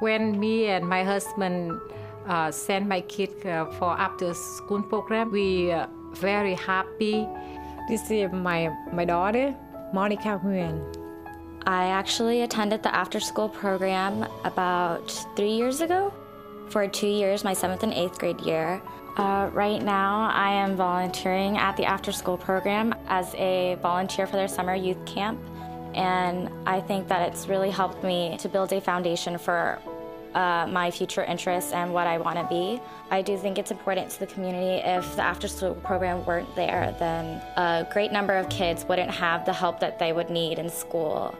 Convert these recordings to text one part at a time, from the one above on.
When me and my husband send my kid for after school program, we very happy. This is my daughter, Monica Nguyen. I actually attended the after-school program about 3 years ago for 2 years, my 7th and 8th grade year. Right now, I am volunteering at the after-school program as a volunteer for their summer youth camp, and I think that it's really helped me to build a foundation for my future interests and what I want to be. I do think it's important to the community. If the after-school program weren't there, then a great number of kids wouldn't have the help that they would need in school,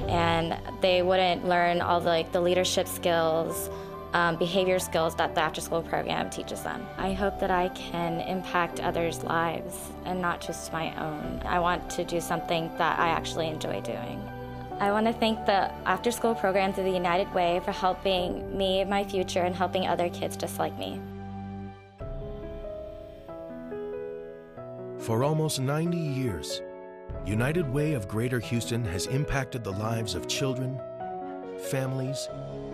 and they wouldn't learn all the leadership skills, behavior skills that the after-school program teaches them. I hope that I can impact others' lives and not just my own. I want to do something that I actually enjoy doing. I want to thank the after-school program through the United Way for helping me, my future, and helping other kids just like me. For almost 90 years, United Way of Greater Houston has impacted the lives of children, families,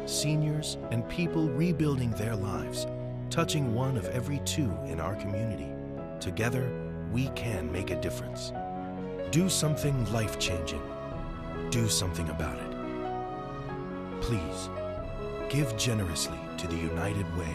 seniors, and people rebuilding their lives, touching one of every 2 in our community. Together, we can make a difference. Do something life-changing. Do something about it. Please, give generously to the United Way.